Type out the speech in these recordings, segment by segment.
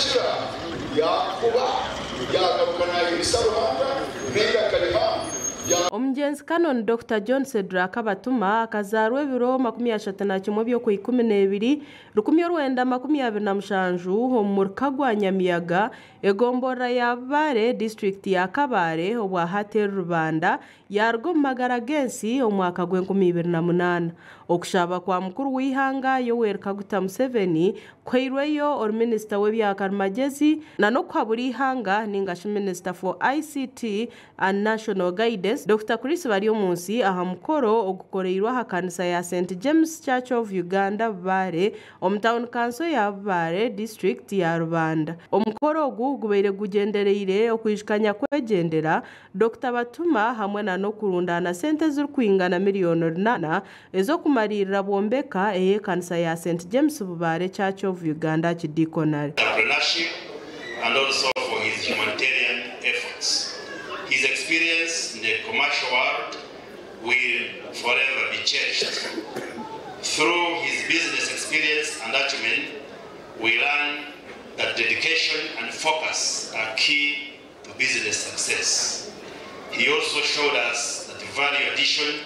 nashira yakuba yagarukana ibisaruhanga n'iyakariha. Omujenzi Canon Dr. John Cedric Kabatuma akazarwe biro 31 byo ku 12 1927 omurka gwa Nyamiyaga egombora ya Bare district ya Kabare obwa Hater Rubanda yargo magaragensi omwaka gwe 2008 okushaba kwa mukuru w'ihanga Yoweri Kaguta Museveni kwairweyo or minister w'ebyakarmagezi nano kwa buri ihanga ningashi minister for ICT and national guidance Dr. Chris Baryomunsi aha mukoro ogukoreirwa ha kanisa ya St James Church of Uganda Bare omtown council ya Bare district ya Rubanda. Omukoro ogu gubeire gugendereire okwishikanya kwegendera Dr. Batuma hamwe na no kurundana sente z'ukwingana miliyoni 8 ezo kumarira bombeka eye kanisa ya St James Bare Church of Uganda Chidikonari. And also for his humanitarian efforts. His experience in the commercial world will forever be cherished. Through his business experience and acumen, we learn that dedication and focus are key to business success. He also showed us that value addition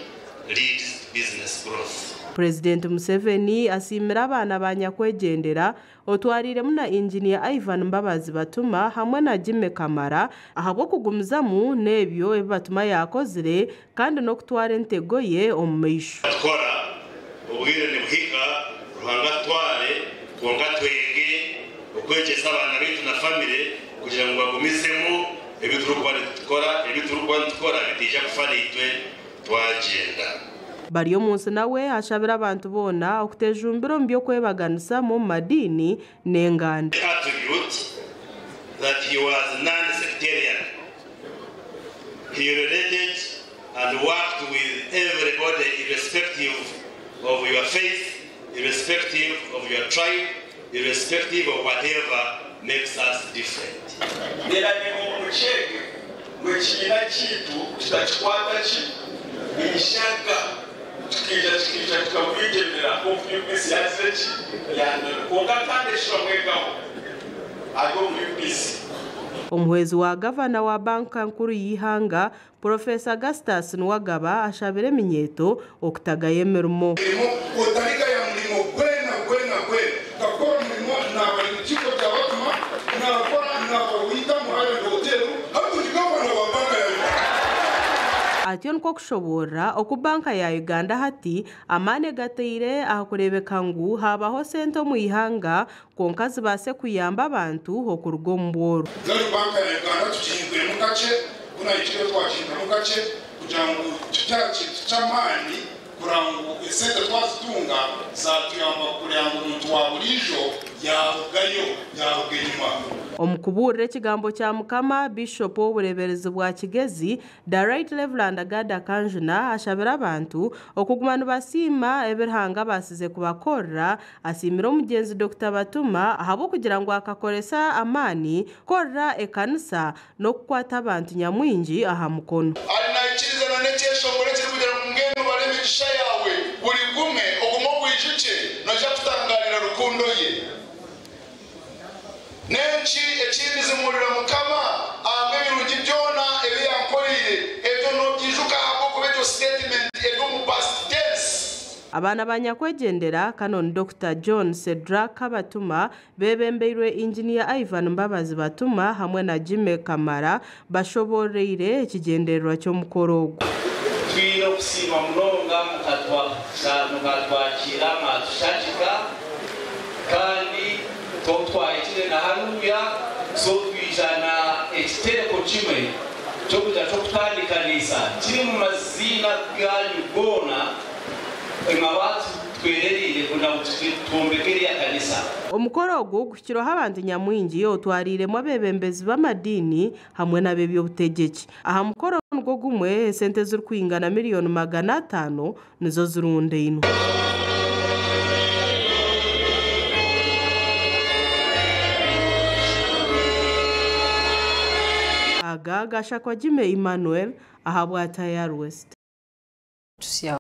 leads to business growth. President Museveni asimira abana banyakwegendera otwarire muna engineer Ivan Mbabazi Batuma hamwe na Jimmy Kamara ahabo kugumizamu nebyo Batuma yakozire kandi no kutwara entego ye omumeisho. Twara ubwire ne buhika ruhanga tware twonga twege okwegeza abana bitu na family kugira ngo bagumizemo ebiturukwa tukora bitija kufaritwe twagenda. Baryomunsi nawe ashabira abantu bona okutejumbiro mbyo kwebaganisa mu madini n'enganda. Attribute that he was non-sectarian. He related and worked with everybody irrespective of your faith, irrespective of your tribe, irrespective of whatever makes us different. Omwezi wa gavana wa banka nkuru y'ihanga Professor Augustus Nwagaba ashabire minyeto okutaga yemermo Otariga ya mlimo kwena kakora mlimo na walichiko cha Batuma na wakora na wawita muhale hotelu hapo jikawa na wabanga ya Ation kokushobora okubanka ya Uganda hati amane gateire ahakurebeka ngu habaho sente mu ihanga konkazi base kuyamba abantu okurugomboru. Zari banka ya Uganda tuchimbwe mukache kuna ichiro twachinga mukache kujangu tutamani kurangu esente twazitunga zatuyamba kurangu muntu wa bulijo yavugayo yavugenyuma. Omukuburire kigambo kya Mukama Bishop w'obureberezi bwa Kigezi the Right Reverend Agada Kanjuna ashabira abantu okugumana basima ebirhanga basize kubakorra asimira omugenzi Dr. Batuma ahabo kugira ngo akakoresa amani korra ekanisa no kukwata abantu nyamwingi aha mukono. Alinaichiriza na nekyesho ngorekire kugira ngendo balemisha yawe buri gume ogumo kwijuke noja kutangalira rukundo ye. Nenchi echini zimurira Mukama amwe birungi byona ebiyankorire ebyo no byijuka abo kubeto statement ego mu past tense. Abana banyakwegendera Canon Dr. John Cedric Kabatuma bebembeirwe engineer Ivan Mbabazi Batuma hamwe na Jimmy Kamara bashoboreire ekigendererwa cyo mukorogo. Twino kusima mnonga mukatwakira matushakika kandi totwaitire na haruya so twijana ekitereko kimwe cyo kuja cyo kutandikanisa kiri mu mazina ganyu gona emabatu twererire kuna tumbekere ya kanisa. Omukoro ogu gukiroha abantu nyamwingi otwariremo abebembezi b'amadini hamwe n'ab'ebyobutegeki. Aha mukoro ngo gumwe sente z'ukwingana miliyoni 500 nizo zirundeino. Aga gashakwa Jimmy Emmanuel ahabwa Tayar West.